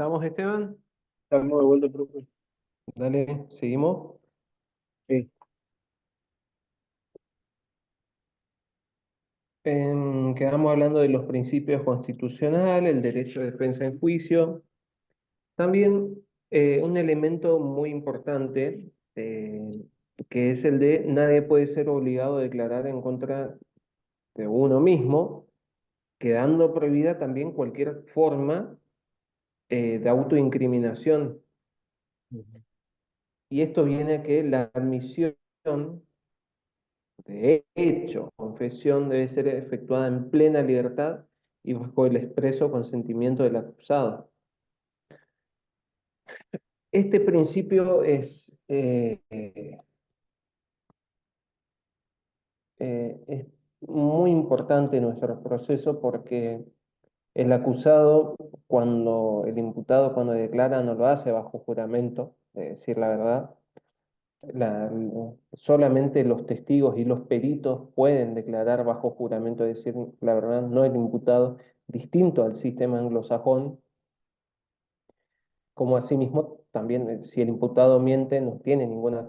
¿Estamos, Esteban? Estamos de vuelta, profe. Dale, seguimos. Sí. Quedamos hablando de los principios constitucionales, el derecho de defensa en juicio. También un elemento muy importante, que es el de nadie puede ser obligado a declarar en contra de uno mismo, quedando prohibida también cualquier forma de autoincriminación. Ujú. Y esto viene a que la admisión de hecho, confesión debe ser efectuada en plena libertad y bajo el expreso consentimiento del acusado. Este principio es muy importante en nuestro proceso porque el acusado, el imputado cuando declara, no lo hace bajo juramento, de decir la verdad. Solamente los testigos y los peritos pueden declarar bajo juramento, decir la verdad, no el imputado, distinto al sistema anglosajón, como asimismo también si el imputado miente no tiene ninguna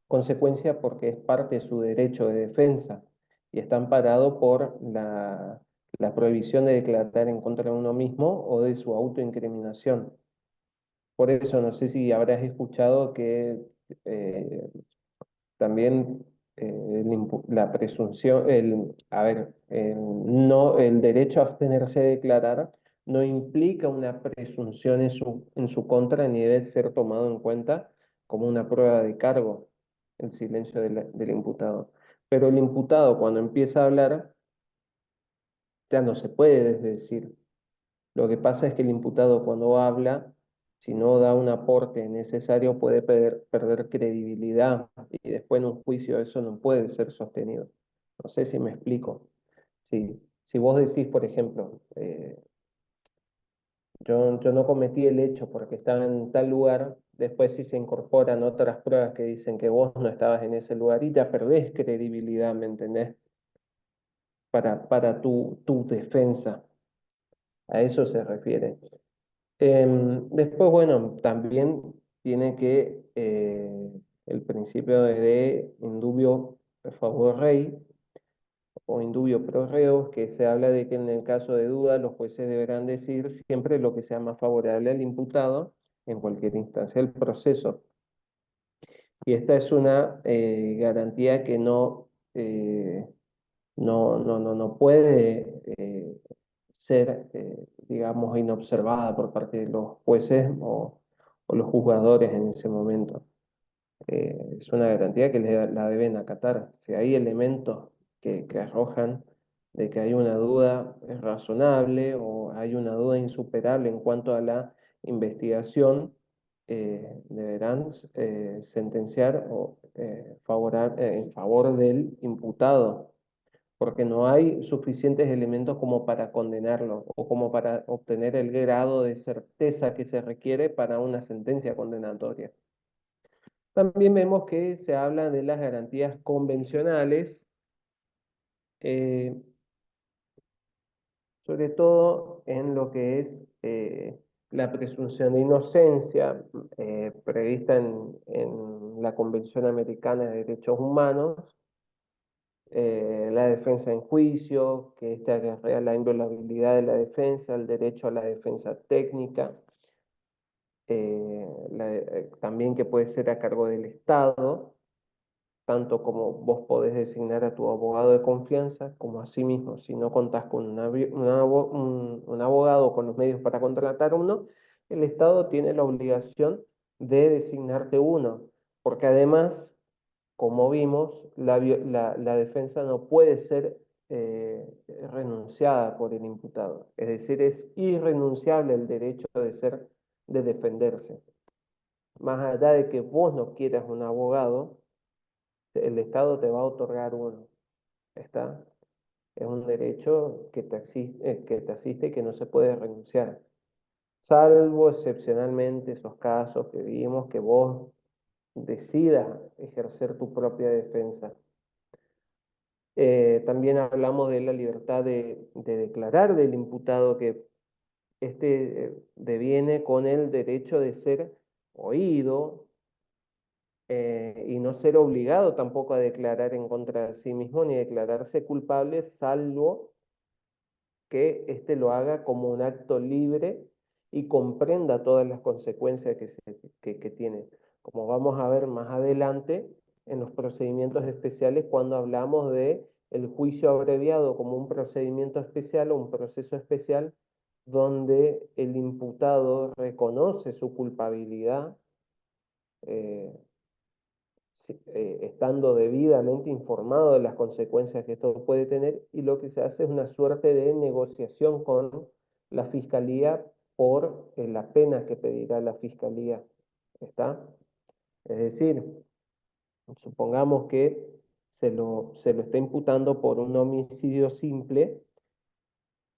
consecuencia porque es parte de su derecho de defensa y está amparado por la prohibición de declarar en contra de uno mismo o de su autoincriminación. Por eso no sé si habrás escuchado que eh, también la presunción, no, el derecho a abstenerse de declarar no implica una presunción en su contra ni debe ser tomado en cuenta como una prueba de cargo, el silencio del imputado. Pero el imputado cuando empieza a hablar ya no se puede desdecir. Lo que pasa es que el imputado cuando habla, si no da un aporte necesario, puede perder credibilidad y después en un juicio eso no puede ser sostenido. No sé si me explico. Si vos decís, por ejemplo, yo no cometí el hecho porque estaba en tal lugar, después si se incorporan otras pruebas que dicen que vos no estabas en ese lugar y ya perdés credibilidad, ¿me entendés? Para tu defensa. A eso se refiere. Después, bueno, también tiene que el principio de indubio favor rei o indubio pro reo, que se habla de que en el caso de duda los jueces deberán decir siempre lo que sea más favorable al imputado en cualquier instancia del proceso. Y esta es una garantía que no puede ser, digamos, inobservada por parte de los jueces o los juzgadores en ese momento. Es una garantía que la deben acatar. Si hay elementos que arrojan de que hay una duda razonable o hay una duda insuperable en cuanto a la investigación, deberán sentenciar en favor del imputado porque no hay suficientes elementos como para condenarlo o como para obtener el grado de certeza que se requiere para una sentencia condenatoria. También vemos que se habla de las garantías convencionales, eh, sobre todo en lo que es la presunción de inocencia prevista en la Convención Americana de Derechos Humanos, la defensa en juicio, que esta acarrea la inviolabilidad de la defensa, el derecho a la defensa técnica, también que puede ser a cargo del Estado, tanto como vos podés designar a tu abogado de confianza, como asimismo, si no contás con un abogado con los medios para contratar uno, el Estado tiene la obligación de designarte uno, porque además como vimos, la defensa no puede ser eh, renunciada por el imputado. Es decir, es irrenunciable el derecho de defenderse. Más allá de que vos no quieras un abogado, el Estado te va a otorgar uno. ¿Está? Es un derecho que te asiste y que no se puede renunciar. Salvo excepcionalmente esos casos que vimos que vos decidas ejercer tu propia defensa. También hablamos de la libertad de declarar del imputado, que deviene con el derecho de ser oído, y no ser obligado tampoco a declarar en contra de sí mismo ni declararse culpable, salvo que éste lo haga como un acto libre y comprenda todas las consecuencias que tiene. Como vamos a ver más adelante en los procedimientos especiales, cuando hablamos de el juicio abreviado como un procedimiento especial o un proceso especial, donde el imputado reconoce su culpabilidad, eh, estando debidamente informado de las consecuencias que esto puede tener, y lo que se hace es una suerte de negociación con la fiscalía por la pena que pedirá la fiscalía. ¿Está? Es decir, supongamos que se lo está imputando por un homicidio simple,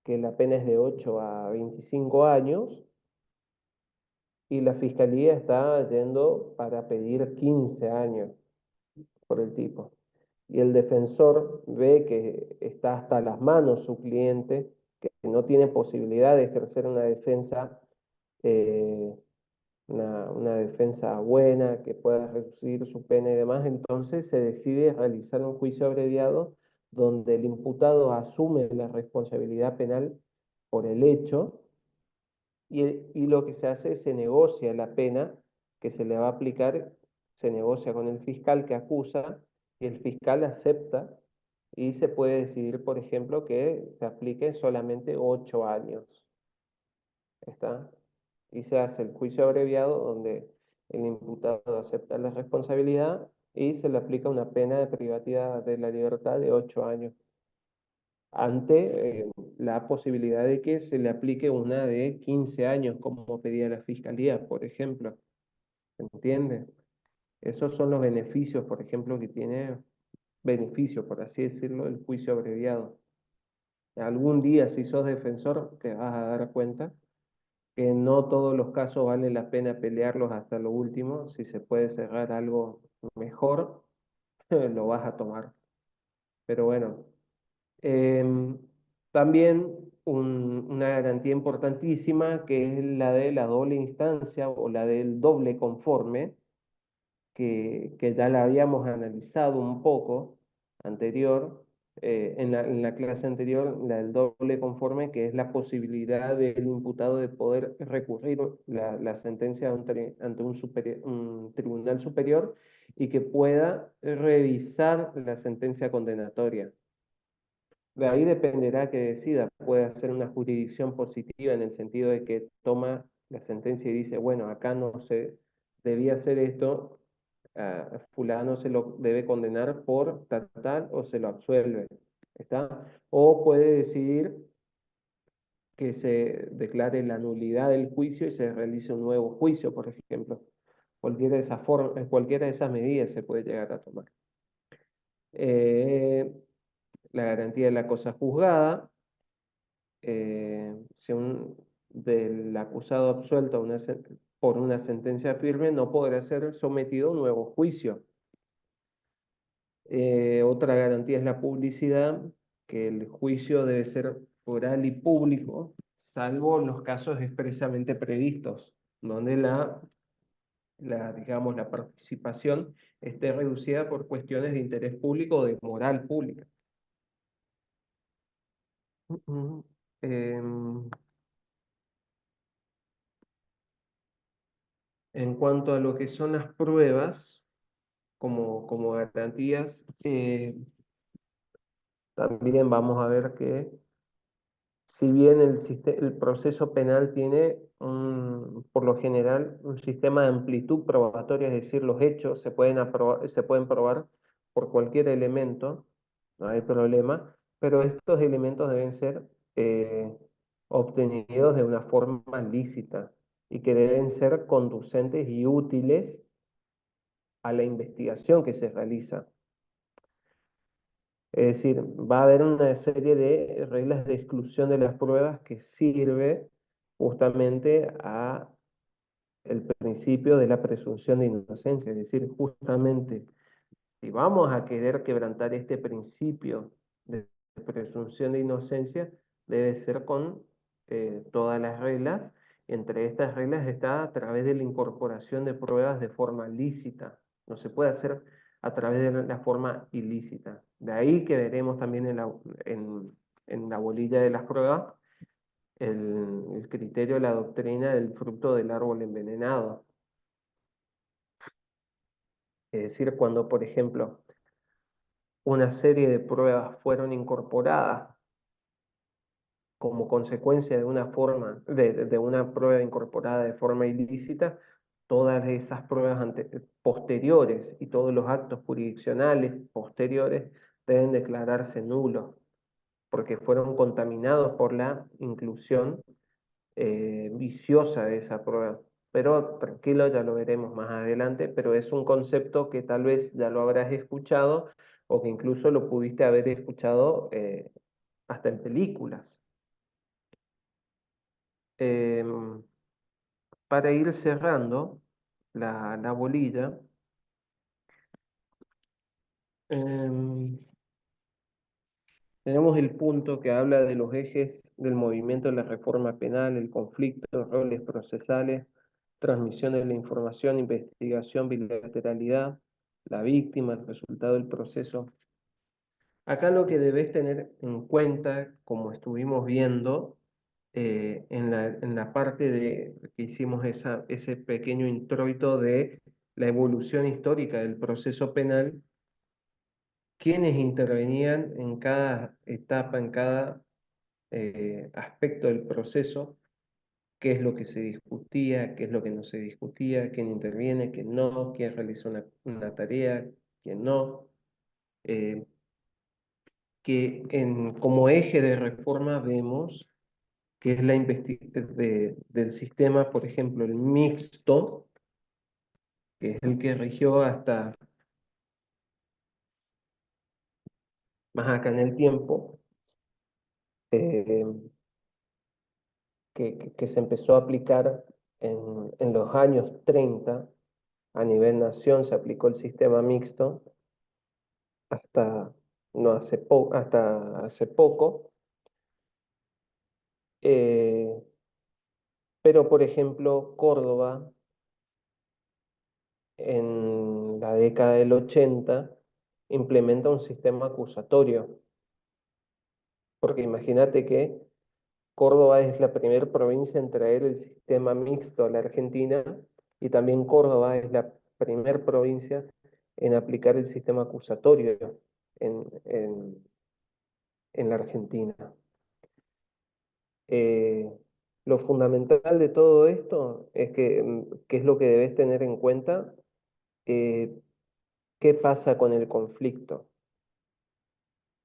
que la pena es de 8 a 25 años, y la fiscalía está yendo para pedir 15 años por el tipo. Y el defensor ve que está hasta las manos su cliente, que no tiene posibilidad de ejercer una defensa, eh, una defensa buena, que pueda reducir su pena y demás, entonces se decide realizar un juicio abreviado donde el imputado asume la responsabilidad penal por el hecho, y lo que se hace es se negocia la pena que se le va a aplicar, se negocia con el fiscal que acusa, y el fiscal acepta, y se puede decidir, por ejemplo, que se aplique solamente 8 años. ¿Está? Y se hace el juicio abreviado donde el imputado acepta la responsabilidad y se le aplica una pena de privacidad de la libertad de 8 años, ante la posibilidad de que se le aplique una de 15 años, como pedía la fiscalía, por ejemplo. ¿Entiende? Esos son los beneficios, por ejemplo, que tiene, beneficio, por así decirlo, el juicio abreviado. Algún día, si sos defensor, te vas a dar cuenta que no todos los casos vale la pena pelearlos hasta lo último. Si se puede cerrar algo mejor, lo vas a tomar. Pero bueno, Em, también una garantía importantísima, que es la de la doble instancia o la del doble conforme, que ya la habíamos analizado un poco anterior, en la clase anterior, la del doble conforme, que es la posibilidad del imputado de poder recurrir la sentencia ante un tribunal superior, y que pueda revisar la sentencia condenatoria. De ahí dependerá que decida. Puede ser una jurisdicción positiva en el sentido de que toma la sentencia y dice, bueno, acá no se debía hacer esto, a fulano se lo debe condenar por tal, tal, o se lo absuelve. ¿Está? O puede decidir que se declare la nulidad del juicio y se realice un nuevo juicio, por ejemplo. Cualquiera de esas medidas se puede llegar a tomar. Eh, la garantía de la cosa juzgada, si del acusado absuelto por una sentencia firme, no podrá ser sometido a un nuevo juicio. Otra garantía es la publicidad, que el juicio debe ser oral y público, salvo en los casos expresamente previstos, donde digamos, la participación esté reducida por cuestiones de interés público o de moral pública. Em, en cuanto a lo que son las pruebas, como garantías, también vamos a ver que, si bien el proceso penal tiene por lo general un sistema de amplitud probatoria, es decir, los hechos se pueden probar por cualquier elemento, no hay problema, pero estos elementos deben ser eh, obtenidos de una forma lícita, y que deben ser conducentes y útiles a la investigación que se realiza. Es decir, va a haber una serie de reglas de exclusión de las pruebas que sirve justamente a el principio de la presunción de inocencia. Es decir, justamente Si vamos a querer quebrantar este principio de presunción de inocencia, debe ser con todas las reglas. Entre estas reglas está a través de la incorporación de pruebas de forma lícita. No se puede hacer a través de la forma ilícita. De ahí que veremos también en la bolilla de las pruebas el criterio de la doctrina del fruto del árbol envenenado. Es decir, cuando, por ejemplo, una serie de pruebas fueron incorporadas como consecuencia de una forma, de una prueba incorporada de forma ilícita, todas esas pruebas posteriores y todos los actos jurisdiccionales posteriores deben declararse nulos, porque fueron contaminados por la inclusión viciosa de esa prueba. Pero tranquilo, ya lo veremos más adelante, pero es un concepto que tal vez ya lo habrás escuchado o que incluso lo pudiste haber escuchado hasta en películas. Em, para ir cerrando la bolilla, em, tenemos el punto que habla de los ejes del movimiento de la reforma penal, el conflicto, roles procesales, transmisión de la información, investigación, bilateralidad, la víctima, el resultado del proceso. Acá lo que debes tener en cuenta, como estuvimos viendo en la parte de que hicimos ese pequeño introito de la evolución histórica del proceso penal, quienes intervenían en cada etapa, en cada aspecto del proceso, qué es lo que se discutía, qué es lo que no se discutía, quién interviene, quién no, quién realizó una tarea, quién no. eh, como eje de reforma vemos que es del sistema, por ejemplo, el mixto, que es el que rigió hasta más acá en el tiempo, eh, que se empezó a aplicar en los años 30 a nivel nación, se aplicó el sistema mixto hasta, no hace hasta hace poco, eh, pero por ejemplo Córdoba en la década del 80 implementa un sistema acusatorio, porque imagínate que Córdoba es la primera provincia en traer el sistema mixto a la Argentina y también Córdoba es la primera provincia en aplicar el sistema acusatorio en, en, en la Argentina. Eh, lo fundamental de todo esto es que es lo que debes tener en cuenta, eh, qué pasa con el conflicto.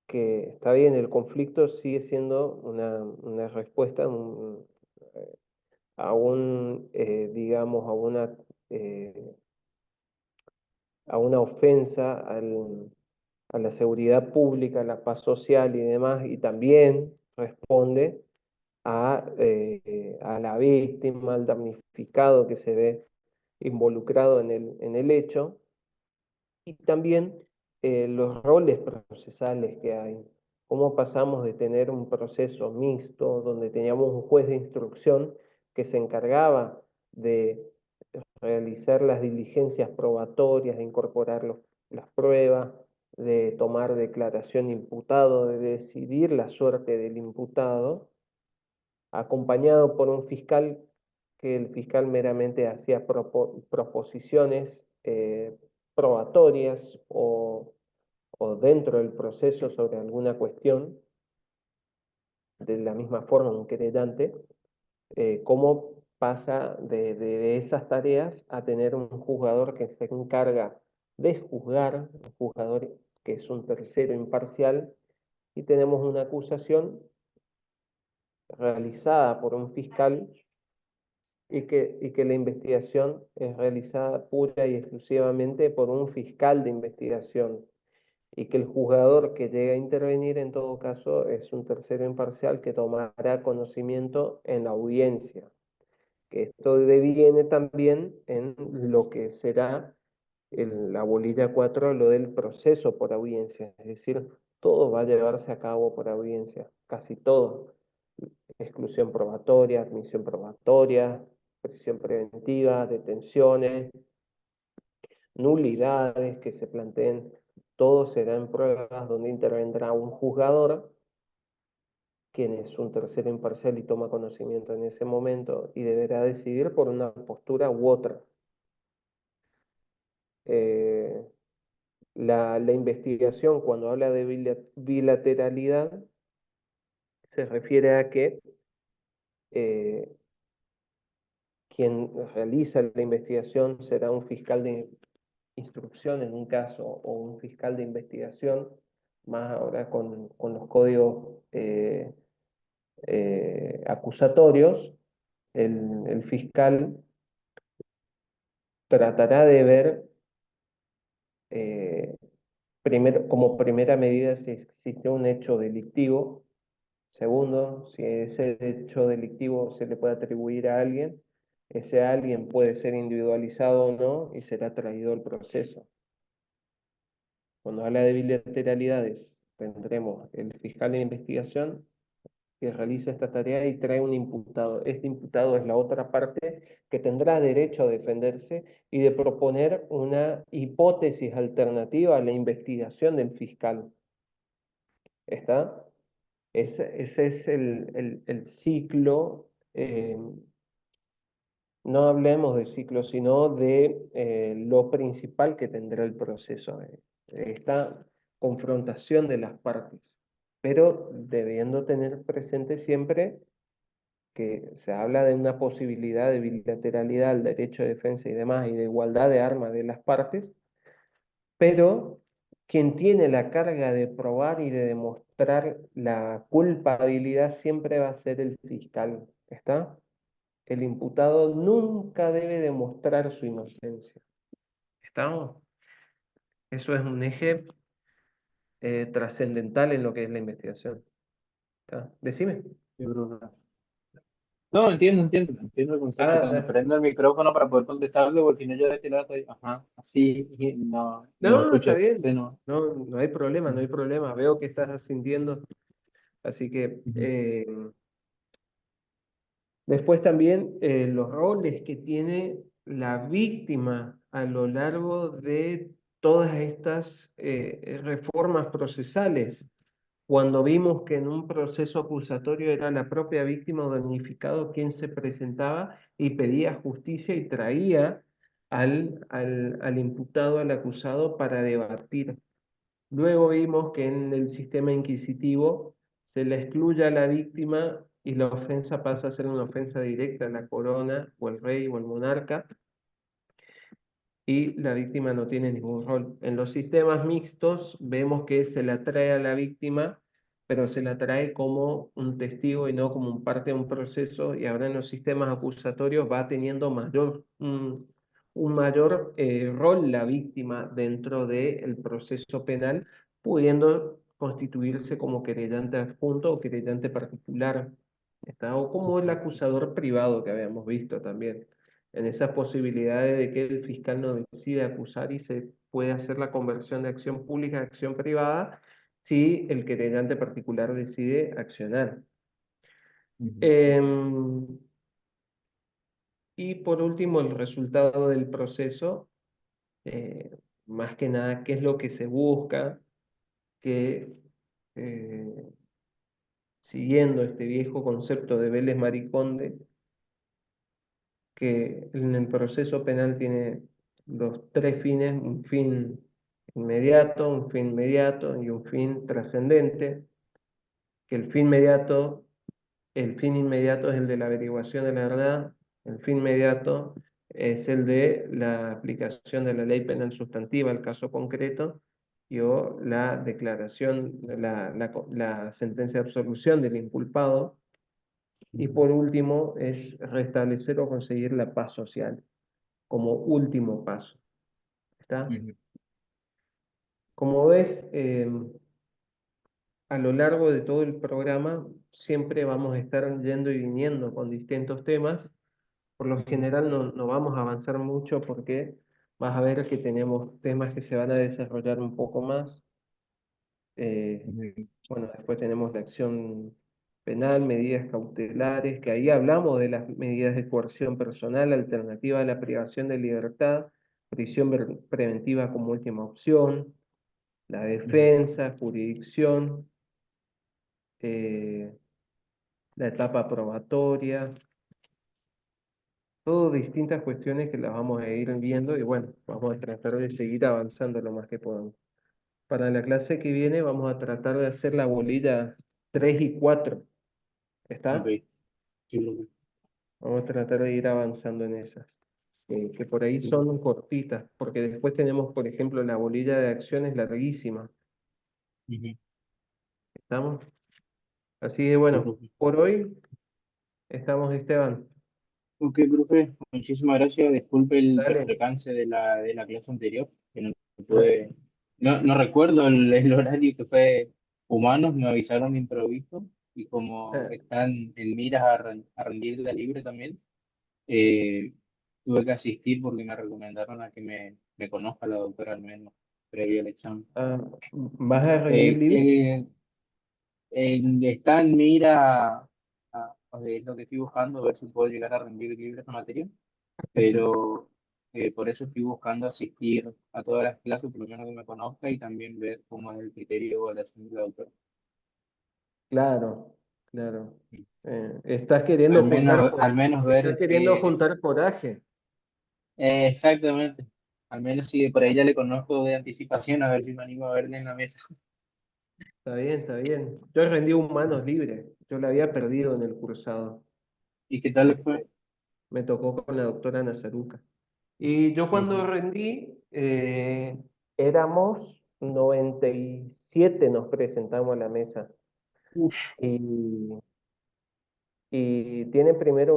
Que está bien, el conflicto sigue siendo una respuesta digamos, eh, a una ofensa a la seguridad pública, a la paz social y demás, y también responde a la víctima, al damnificado que se ve involucrado en el hecho, y también los roles procesales que hay. Cómo pasamos de tener un proceso mixto donde teníamos un juez de instrucción que se encargaba de realizar las diligencias probatorias, de incorporar las pruebas, de tomar declaración imputado, de decidir la suerte del imputado, acompañado por un fiscal que el fiscal meramente hacía proposiciones probatorias o dentro del proceso sobre alguna cuestión, de la misma forma un querellante, cómo pasa de esas tareas a tener un juzgador que se encarga de juzgar, un juzgador que es un tercero imparcial, y tenemos una acusación realizada por un fiscal y que la investigación es realizada pura y exclusivamente por un fiscal de investigación y que el juzgador que llega a intervenir en todo caso es un tercero imparcial que tomará conocimiento en la audiencia, que esto deviene también en lo que será la bolilla 4 lo del proceso por audiencia, es decir, todo va a llevarse a cabo por audiencia, casi todo. Exclusión probatoria, admisión probatoria, prisión preventiva, detenciones, nulidades que se planteen, todo será en pruebas donde intervendrá un juzgador, quien es un tercero imparcial y toma conocimiento en ese momento y deberá decidir por una postura u otra. Eh, la investigación, cuando habla de bilateralidad, se refiere a que eh, quien realiza la investigación será un fiscal de instrucción en un caso o un fiscal de investigación, más ahora con los códigos acusatorios, el fiscal tratará de ver eh, como primera medida si existe un hecho delictivo. Segundo, si ese hecho delictivo se le puede atribuir a alguien, ese alguien puede ser individualizado o no y será traído al proceso. Cuando habla de bilateralidades, tendremos el fiscal de investigación que realiza esta tarea y trae un imputado. Este imputado es la otra parte que tendrá derecho a defenderse y de proponer una hipótesis alternativa a la investigación del fiscal. ¿Está? Ese es el ciclo, no hablemos de ciclo, sino de lo principal que tendrá el proceso, esta confrontación de las partes, pero debiendo tener presente siempre que se habla de una posibilidad de bilateralidad, el derecho de defensa y demás, y de igualdad de armas de las partes, pero quien tiene la carga de probar y de demostrar la culpabilidad siempre va a ser el fiscal, ¿está? El imputado nunca debe demostrar su inocencia, ¿estamos? Eso es un eje trascendental en lo que es la investigación, ¿está? Decime. Sí, profe. No, entiendo el concepto. Ah, Cuando prendo el micrófono para poder contestarle, porque si no yo de este lado estoy, ajá, así, y no no, está escuché. bien, Sí, no. no, no hay problema, no hay Ujú, problema, veo que estás sintiendo, así que ujú, después también los roles que tiene la víctima a lo largo de todas estas reformas procesales. Cuando vimos que en un proceso acusatorio era la propia víctima o damnificado quien se presentaba y pedía justicia y traía al imputado, al acusado, para debatir. Luego vimos que en el sistema inquisitivo se le excluye a la víctima y la ofensa pasa a ser una ofensa directa a la corona o al rey o al monarca, y la víctima no tiene ningún rol. En los sistemas mixtos vemos que se la trae a la víctima, pero se la trae como un testigo y no como un parte de un proceso, y ahora en los sistemas acusatorios va teniendo un mayor rol la víctima dentro del proceso penal, pudiendo constituirse como querellante adjunto o querellante particular, ¿está? O como el acusador privado que habíamos visto también en esas posibilidades de que el fiscal no decide acusar y se puede hacer la conversión de acción pública a acción privada si el querellante particular decide accionar. ujú, Em, y por último, el resultado del proceso, más que nada, qué es lo que se busca, que eh, siguiendo este viejo concepto de Vélez Mariconde, que en el proceso penal tiene los tres fines: un fin inmediato, un fin mediato y un fin trascendente, que el fin inmediato es el de la averiguación de la verdad, el fin mediato es el de la aplicación de la ley penal sustantiva al caso concreto, y o la declaración, la sentencia de absolución del inculpado, y ujú, por último es restablecer o conseguir la paz social como último paso, ¿está? ujú, Como ves, a lo largo de todo el programa siempre vamos a estar yendo y viniendo con distintos temas. Por lo ujú, general no vamos a avanzar mucho porque vas a ver que tenemos temas que se van a desarrollar un poco más. eh, Ujú, bueno, después tenemos la acción penal, medidas cautelares, que ahí hablamos de las medidas de coerción personal, alternativa a la privación de libertad, prisión preventiva como última opción, la ujú. defensa, jurisdicción, eh, la etapa probatoria, todo distintas cuestiones que las vamos a ir viendo y bueno, vamos a tratar de seguir avanzando lo más que podamos. Para la clase que viene vamos a tratar de hacer la bolilla 3 y 4. Ok, ¿Está? sí, profe. Vamos a tratar de ir avanzando en esas. Que por ahí Sí, son cortitas, porque después tenemos, por ejemplo, la bolilla de acciones larguísima. ujú, ¿Estamos? Así que sí, bueno, profe. por hoy estamos, Esteban. Ok, profe, muchísimas gracias. Disculpe el Dale. percance de la clase anterior, que no pude, no recuerdo el horario que fue humanos, me avisaron de improviso y como Eh, están en miras a, a rendir la libre también, eh, tuve que asistir porque me recomendaron a que me conozca la doctora al menos previo al examen. ah, ¿Vas a rendir Eh, libre? eh, está en mira, es lo que estoy buscando, a ver si puedo llegar a rendir libre esta materia, pero por eso estoy buscando asistir a todas las clases, por lo menos que me conozca, y también ver cómo es el criterio de evaluación del autor. Claro, claro. Estás queriendo Al menos estás ver queriendo que, juntar coraje. exactamente, al menos si por ahí ya le conozco de anticipación, a ver si me animo a verle en la mesa. Está bien, está bien. Yo rendí Sí. humanos libres. Yo la había perdido en el cursado. ¿Y qué tal le fue? Me tocó con la doctora Nazaruca. Y yo cuando Ujú. rendí, éramos 97, nos presentamos a la mesa. Uf. Y, y tiene primero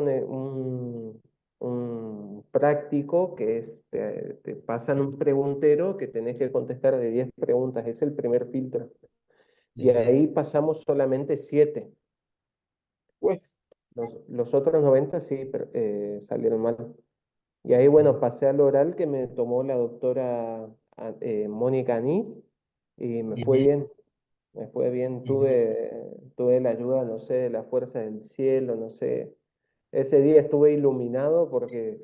un práctico que es, te pasan un preguntero que tenés que contestar de 10 preguntas. Es el primer filtro. Y Ujú. ahí pasamos solamente 7. Pues, Los otros 90 sí, salieron mal. Y ahí, bueno, pasé al oral que me tomó la doctora Mónica Anís y me fue ujú, bien, me fue bien. ujú, Tuve la ayuda, no sé, de la fuerza del cielo, no sé. Ese día estuve iluminado porque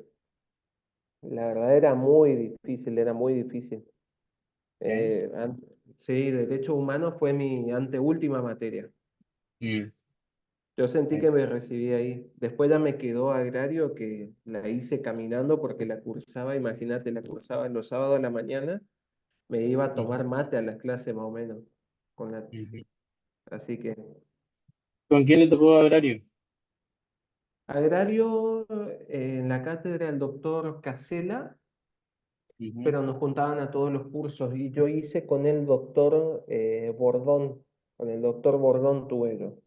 la verdad era muy difícil, era muy difícil. ok, Eh, an- sí, Derecho Humano fue mi anteúltima materia. mm, Yo sentí ok, que me recibí ahí. Después ya me quedó agrario que la hice caminando porque la cursaba, imagínate, la cursaba los sábados a la mañana, me iba a ujú, tomar mate a las clases más o menos. Con la, ujú. así que ¿Con quién le tocó agrario? agrario en la cátedra del doctor Casela, Ujú, pero nos juntaban a todos los cursos y yo hice con el doctor Bordón, con el doctor Bordón tuve yo.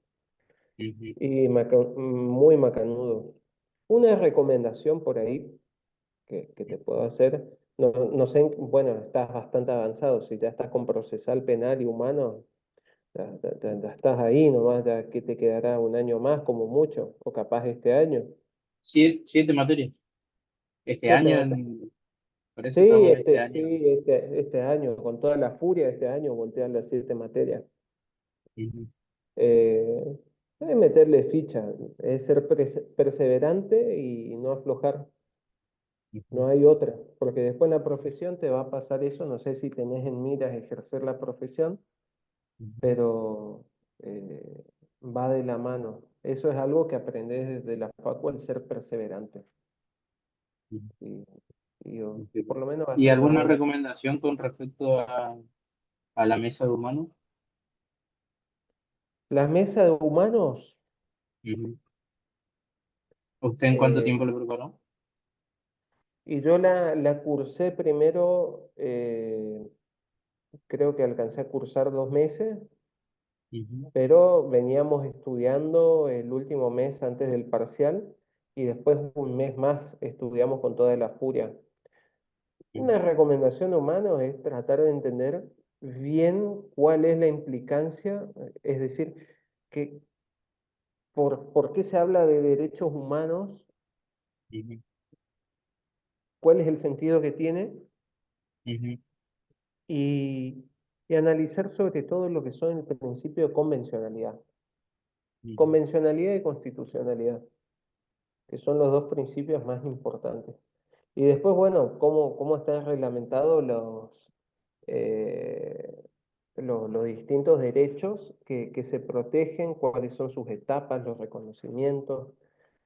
ujú, Y muy macanudo. Una recomendación por ahí que te puedo hacer. No, no sé, bueno, estás bastante avanzado, si ya estás con procesal penal y humano, ya estás ahí nomás, ya que te quedará un año más como mucho, o capaz este año. Siete materias. Este Siete año, materias. por eso Sí, estamos este año. este año, con toda la furia de este año, voltear las 7 materias. Ujú, Eh, es meterle ficha, es ser perseverante y no aflojar. ujú, No hay otra, porque después en la profesión te va a pasar eso, no sé si tenés en miras ejercer la profesión, ujú, pero va de la mano. Eso es algo que aprendes desde la facu, el ser perseverante. ujú. Y, y por Entiendo. lo menos va a ¿Y ser una alguna buena. recomendación con respecto a la mesa de humanos? La mesa de humanos, Ujú. ¿Usted en cuánto eh, tiempo le preparó? y yo la cursé primero, creo que alcancé a cursar 2 meses, Ujú, pero veníamos estudiando el último mes antes del parcial y después un mes más estudiamos con toda la furia. Una ujú, recomendación humana es tratar de entender bien cuál es la implicancia, es decir, que por qué se habla de derechos humanos ujú, cuál es el sentido que tiene ujú, y, y analizar sobre todo lo que son el principio de convencionalidad. ujú, Convencionalidad y constitucionalidad, que son los dos principios más importantes. Y después, bueno, cómo están reglamentados eh, los distintos derechos que se protegen, cuáles son sus etapas, los reconocimientos.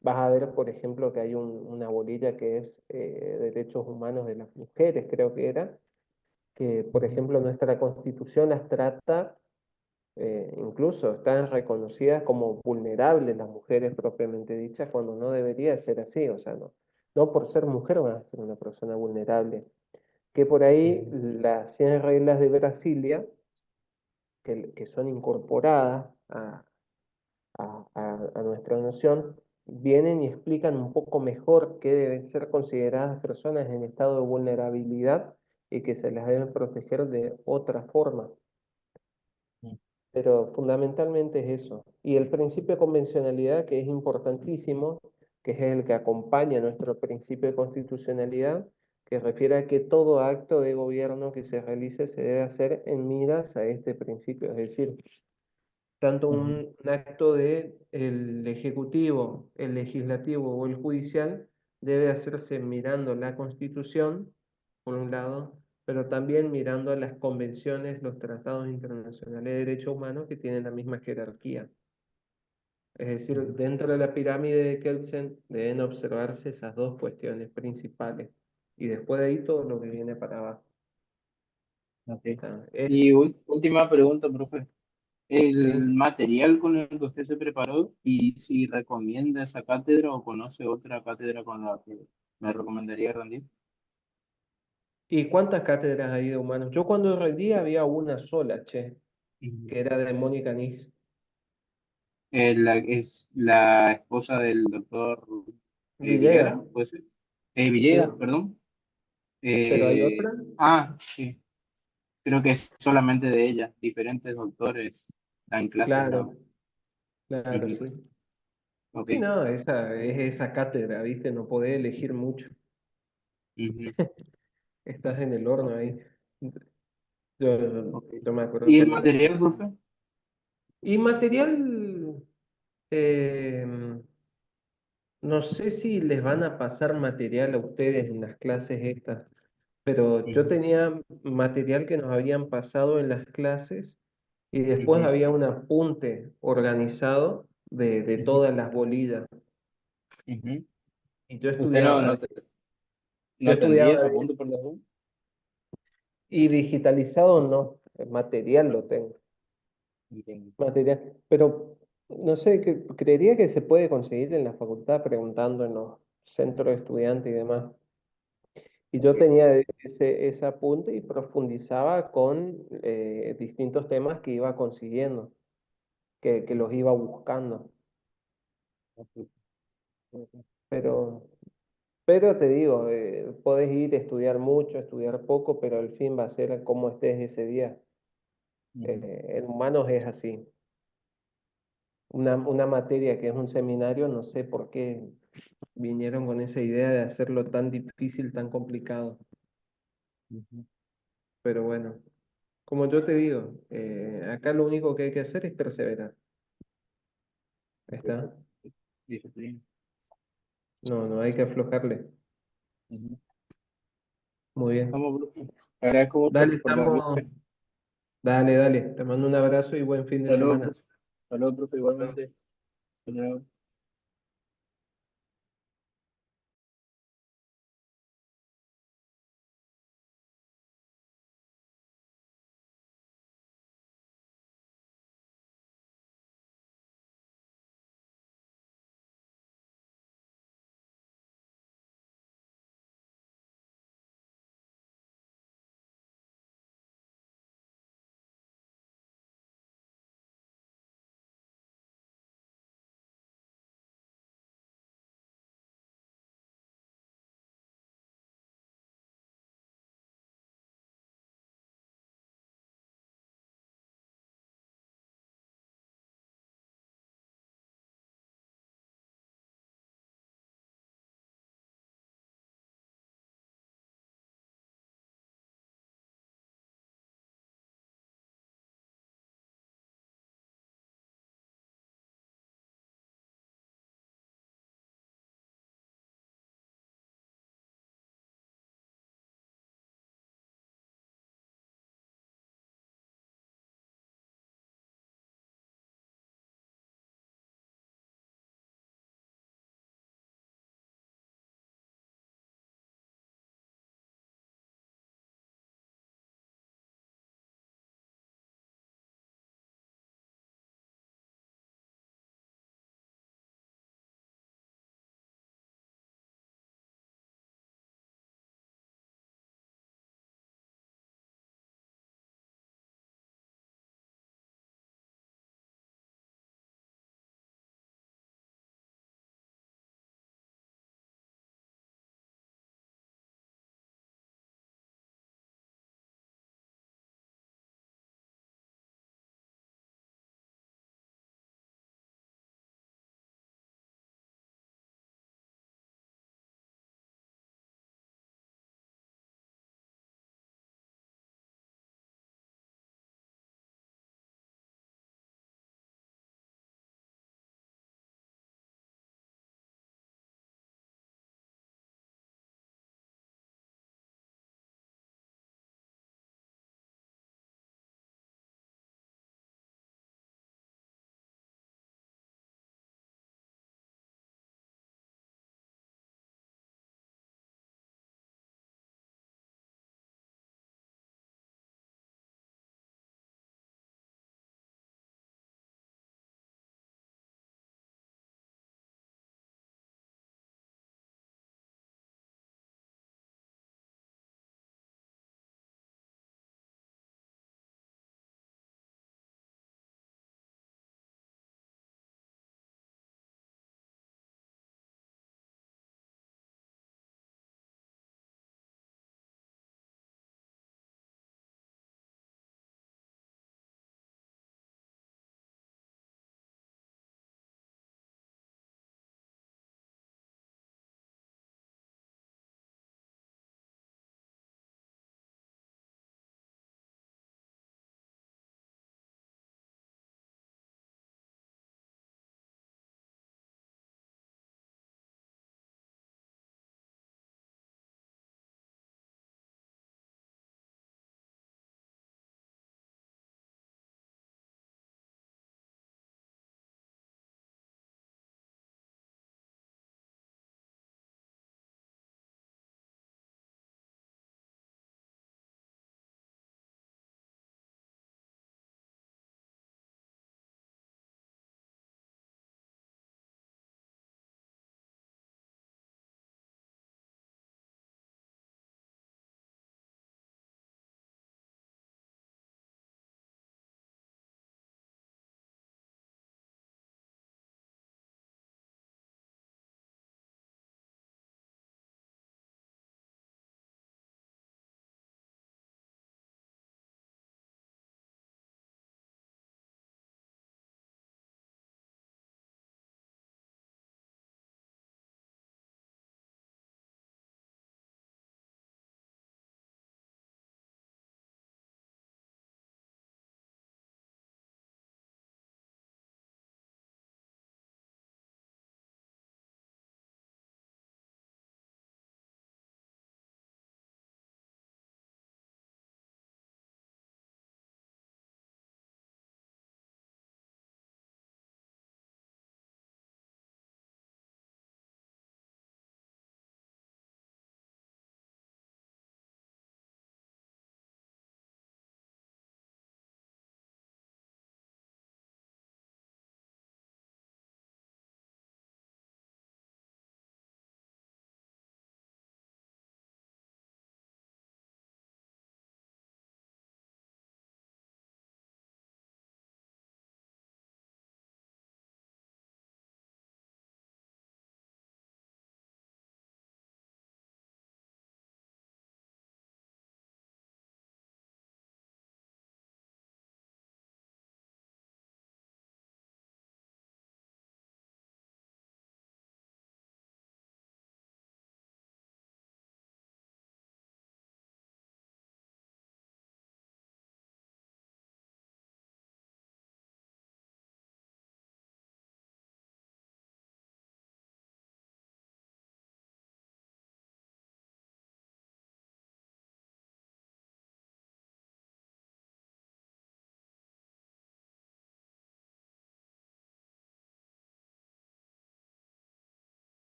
Vas a ver, por ejemplo, que hay una bolilla que es derechos humanos de las mujeres, creo que era, que, por ujú, ejemplo, nuestra Constitución las trata, incluso están reconocidas como vulnerables las mujeres propiamente dichas, cuando no debería ser así, o sea, no por ser mujer van a ser una persona vulnerable. Que por ahí ujú, las 100 reglas de Brasilia, que son incorporadas a nuestra nación, vienen y explican un poco mejor qué deben ser consideradas personas en estado de vulnerabilidad y que se las deben proteger de otra forma. ujú, Pero fundamentalmente es eso. Y el principio de convencionalidad, que es importantísimo, que es el que acompaña nuestro principio de constitucionalidad, que refiere a que todo acto de gobierno que se realice se debe hacer en miras a este principio, es decir, tanto ujú, un acto de el ejecutivo, el legislativo o el judicial debe hacerse mirando la Constitución, por un lado, pero también mirando las convenciones, los tratados internacionales de derechos humanos que tienen la misma jerarquía. Es decir, ujú. dentro de la pirámide de Kelsen deben observarse esas dos cuestiones principales y después de ahí todo lo que viene para abajo. Ok. O sea, Y última pregunta, profe. sí. El material con el que usted se preparó y si recomienda esa cátedra o conoce otra cátedra con la que me recomendaría rendir. ¿Y cuántas cátedras hay de humanos? Yo cuando rendí había una sola, che, Ujú. que era de Mónica Nis. Es la esposa del doctor Villegas, Villegas, puede ser. Villegas, sí, perdón. pero hay otra. Sí, creo que es solamente de ella. Diferentes doctores dan clases, ¿no? Claro, claro, Ujú. sí. Ok. Sí, no, esa es esa cátedra, ¿viste? No podés elegir mucho. Ujú. Estás en el horno Ok. ahí. Yo, Ok. yo me acuerdo ¿Y el cuando... material, profe? Y material, eh, no sé si les van a pasar material a ustedes en las clases estas, pero yo Ujú. tenía material que nos habían pasado en las clases y después Ujú. había un apunte organizado de Ujú. todas las bolillas. Ujú. Y yo ¿Usted estudiaba, yo no tendría estudiaba ese punto por la U? y digitalizado no, el material lo tengo, Entiendo. material, pero no sé, creería que se puede conseguir en la facultad preguntando en los centros de estudiantes y demás. Y yo Ok. tenía ese apunte y profundizaba con distintos temas que iba consiguiendo, que los iba buscando. Ok. Ok. Pero, pero te digo, podés ir a estudiar mucho, estudiar poco, pero el fin va a ser cómo estés ese día. Ujú. En humanos es así. Una materia que es un seminario, no sé por qué vinieron con esa idea de hacerlo tan difícil, tan complicado. Ujú. Pero bueno, como yo te digo, acá lo único que hay que hacer es perseverar. Ok, ¿Está? perfecto. Disciplina. No hay que aflojarle. Ujú. Muy bien. Vamos, profe. Agradezco mucho Dale, por la estamos. clase. Dale, dale. Te mando un abrazo y buen fin de Saludos, semana. profe. Saludos, profe, igualmente. Hasta luego.